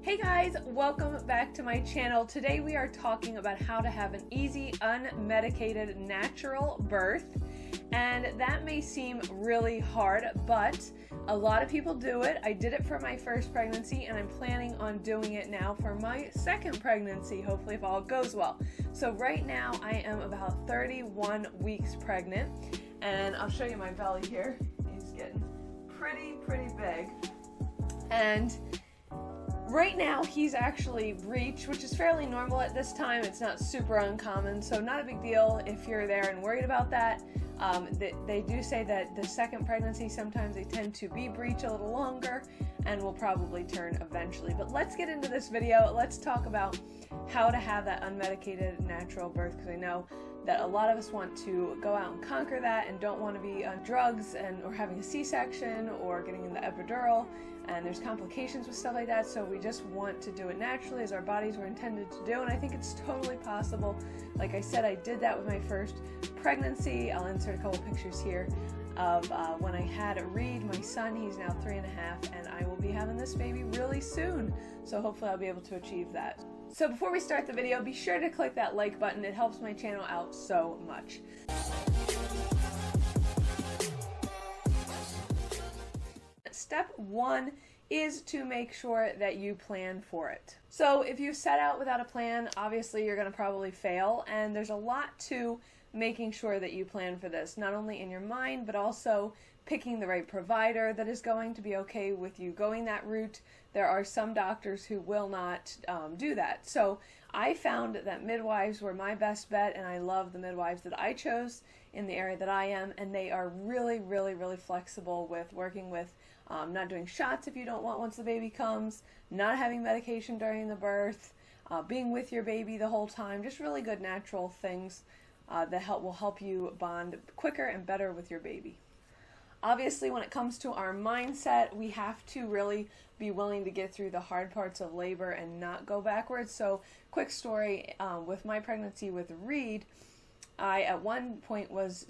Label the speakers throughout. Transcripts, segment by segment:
Speaker 1: Hey guys, welcome back to my channel. Today we are talking about how to have an easy, unmedicated, natural birth. And that may seem really hard, but a lot of people do it. I did it for my first pregnancy, and I'm planning on doing it now for my second pregnancy, hopefully if all goes well. So right now I am about 31 weeks pregnant, and I'll show you my belly here. He's getting pretty big. And right now he's actually breech, which is fairly normal at this time. It's not super uncommon, so not a big deal if you're there and worried about that. They do say that the second pregnancy, sometimes they tend to be breech a little longer and will probably turn eventually. But let's get into this video. Let's talk about how to have that unmedicated natural birth, because I know that a lot of us want to go out and conquer that and don't want to be on drugs or having a C-section or getting in the epidural, and there's complications with stuff like that. So we just want to do it naturally as our bodies were intended to do, and I think it's totally possible. Like I said, I did that with my first pregnancy. I'll insert a couple pictures here of when I had Reed, my son. He's now 3.5, and I will be having this baby really soon, so hopefully I'll be able to achieve that. So before we start the video, be sure to click that like button. It helps my channel out so much. Step one is to make sure that you plan for it. So if you set out without a plan, obviously you're going to probably fail, and there's a lot to making sure that you plan for this, not only in your mind, but also picking the right provider that is going to be okay with you going that route. There are some doctors who will not do that. So I found that midwives were my best bet, and I love the midwives that I chose in the area that I am, and they are really flexible with working with not doing shots if you don't want once the baby comes, not having medication during the birth, being with your baby the whole time, just really good natural things that will help you bond quicker and better with your baby. Obviously, when it comes to our mindset, we have to really be willing to get through the hard parts of labor and not go backwards. So, quick story, with my pregnancy with Reed, I at one point was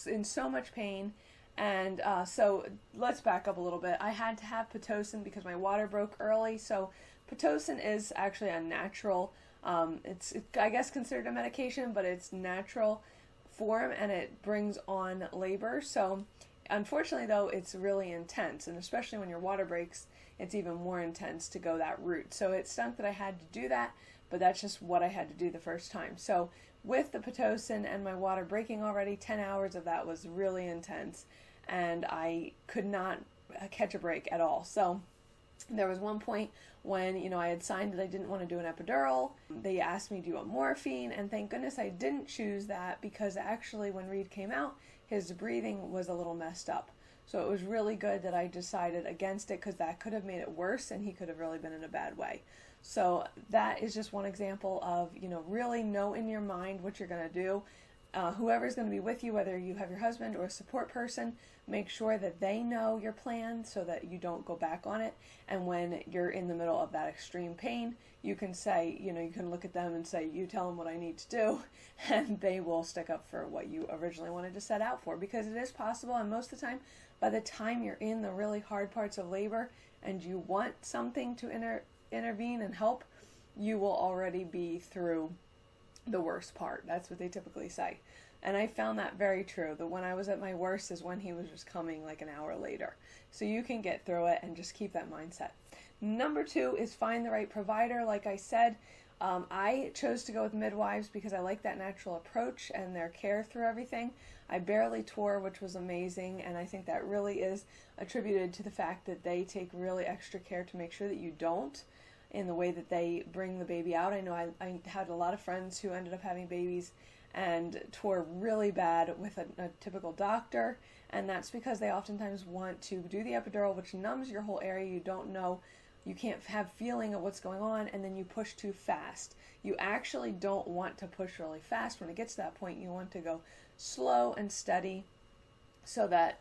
Speaker 1: in so much pain, and so let's back up a little bit. I had to have Pitocin because my water broke early. So Pitocin is actually a natural, it's I guess considered a medication, but it's natural form, and it brings on labor. So unfortunately though, it's really intense, and especially when your water breaks, it's even more intense to go that route. So it stunk that I had to do that, but that's just what I had to do the first time. So with the Pitocin and my water breaking already, 10 hours of that was really intense, and I could not catch a break at all. So there was one point when, I had signed that I didn't want to do an epidural. They asked me, do you want morphine? And thank goodness I didn't choose that, because actually when Reed came out, his breathing was a little messed up. So it was really good that I decided against it, because that could have made it worse, and he could have really been in a bad way. So that is just one example of, really know in your mind what you're going to do. Whoever's going to be with you, whether you have your husband or a support person, make sure that they know your plan so that you don't go back on it. And when you're in the middle of that extreme pain, you can say, you can look at them and say, you tell them what I need to do, and they will stick up for what you originally wanted to set out for, because it is possible. And most of the time, by the time you're in the really hard parts of labor and you want something to intervene and help, you will already be through the worst part. That's what they typically say. And I found that very true. That when I was at my worst is when he was just coming like an hour later. So you can get through it and just keep that mindset. Number two is find the right provider. Like I said, I chose to go with midwives because I like that natural approach and their care through everything. I barely tore, which was amazing, and I think that really is attributed to the fact that they take really extra care to make sure that you don't, in the way that they bring the baby out. I know I had a lot of friends who ended up having babies and tore really bad with a typical doctor, and that's because they oftentimes want to do the epidural, which numbs your whole area. You don't know, you can't have feeling of what's going on, and then you push too fast. You actually don't want to push really fast. When it gets to that point, you want to go slow and steady, so that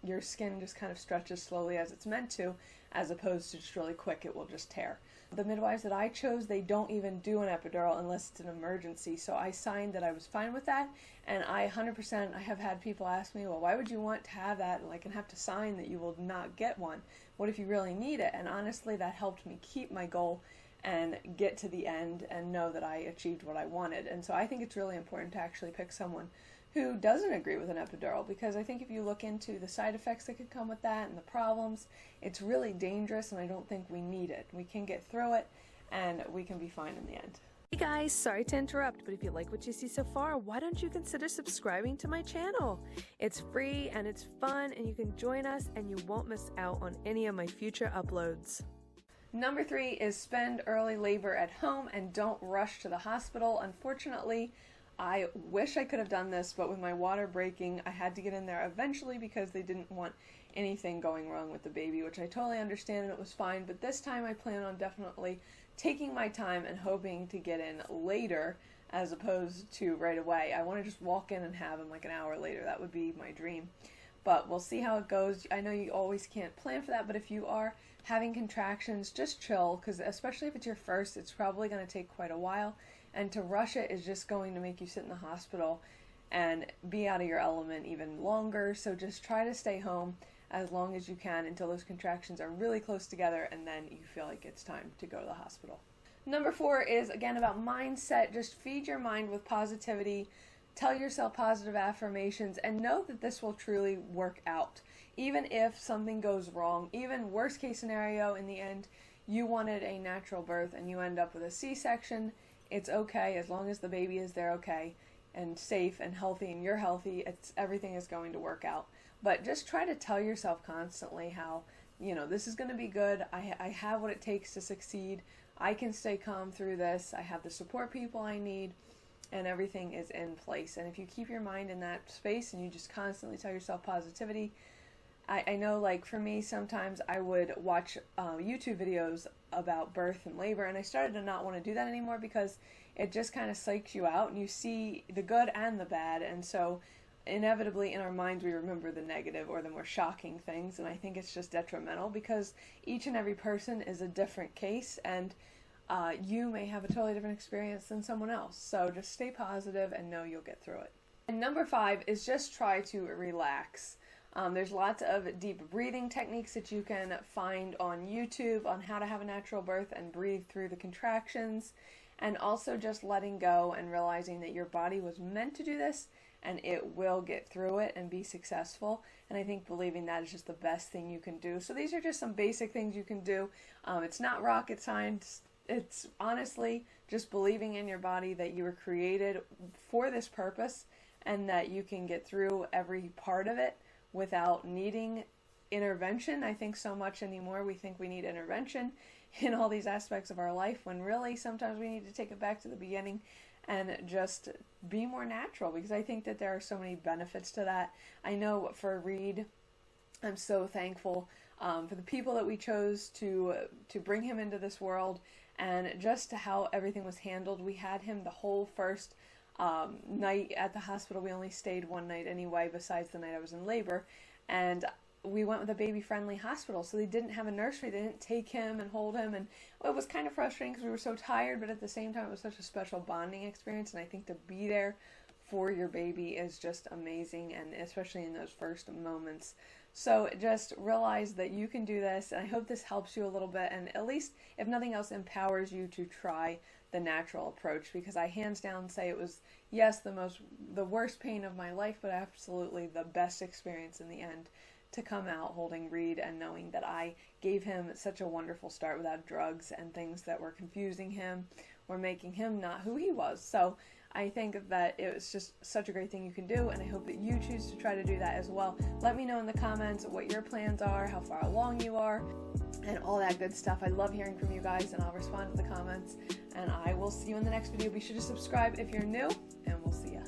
Speaker 1: your skin just kind of stretches slowly as it's meant to, as opposed to just really quick, it will just tear. The midwives that I chose, they don't even do an epidural unless it's an emergency, so I signed that I was fine with that, and I have had people ask me, well, why would you want to have that, and have to sign that you will not get one? What if you really need it? And honestly, that helped me keep my goal and get to the end and know that I achieved what I wanted. And so I think it's really important to actually pick someone who doesn't agree with an epidural, because I think if you look into the side effects that could come with that and the problems, it's really dangerous, and I don't think we need it. We can get through it, and we can be fine in the end.
Speaker 2: Hey guys, sorry to interrupt, but if you like what you see so far, why don't you consider subscribing to my channel? It's free and it's fun, and you can join us and you won't miss out on any of my future uploads.
Speaker 1: Number 3 is spend early labor at home and don't rush to the hospital. Unfortunately, I wish I could have done this, but with my water breaking, I had to get in there eventually because they didn't want anything going wrong with the baby, which I totally understand, and it was fine. But this time I plan on definitely taking my time and hoping to get in later as opposed to right away. I want to just walk in and have him like an hour later. That would be my dream. But we'll see how it goes. I know you always can't plan for that, but if you are having contractions, just chill, because especially if it's your first, it's probably going to take quite a while. And to rush it is just going to make you sit in the hospital and be out of your element even longer. So just try to stay home as long as you can until those contractions are really close together, and then you feel like it's time to go to the hospital. Number 4 is, again, about mindset. Just feed your mind with positivity. Tell yourself positive affirmations and know that this will truly work out. Even if something goes wrong, even worst case scenario, in the end, you wanted a natural birth and you end up with a C-section, it's okay as long as the baby is there okay and safe and healthy and you're healthy. Everything is going to work out. But just try to tell yourself constantly how, this is going to be good. I have what it takes to succeed. I can stay calm through this. I have the support people I need, and everything is in place. And if you keep your mind in that space and you just constantly tell yourself positivity, I know, like, for me, sometimes I would watch YouTube videos about birth and labor, and I started to not want to do that anymore because it just kind of psychs you out, and you see the good and the bad, and so inevitably in our minds we remember the negative or the more shocking things, and I think it's just detrimental because each and every person is a different case, and you may have a totally different experience than someone else. So just stay positive and know you'll get through it. And number 5 is just try to relax. There's lots of deep breathing techniques that you can find on YouTube on how to have a natural birth and breathe through the contractions, and also just letting go and realizing that your body was meant to do this and it will get through it and be successful. And I think believing that is just the best thing you can do. So these are just some basic things you can do. It's not rocket science. It's honestly just believing in your body that you were created for this purpose and that you can get through every part of it without needing intervention. I think so much anymore we think we need intervention in all these aspects of our life, when really sometimes we need to take it back to the beginning and just be more natural, because I think that there are so many benefits to that. I know for Reed, I'm so thankful for the people that we chose to bring him into this world, and just how everything was handled. We had him the whole first night at the hospital. We only stayed one night anyway, besides the night I was in labor, and we went with a baby-friendly hospital, so they didn't have a nursery. They didn't take him and hold him, and it was kind of frustrating because we were so tired, but at the same time it was such a special bonding experience, and I think to be there for your baby is just amazing, and especially in those first moments. So just realize that you can do this, and I hope this helps you a little bit, and at least, if nothing else, empowers you to try the natural approach, because I hands down say it was, yes, the worst pain of my life, but absolutely the best experience in the end, to come out holding Reed and knowing that I gave him such a wonderful start without drugs and things that were confusing him or making him not who he was. So I think that it was just such a great thing you can do, and I hope that you choose to try to do that as well. Let me know in the comments what your plans are, how far along you are, and all that good stuff. I love hearing from you guys, and I'll respond to the comments, and I will see you in the next video. Be sure to subscribe if you're new, and we'll see ya.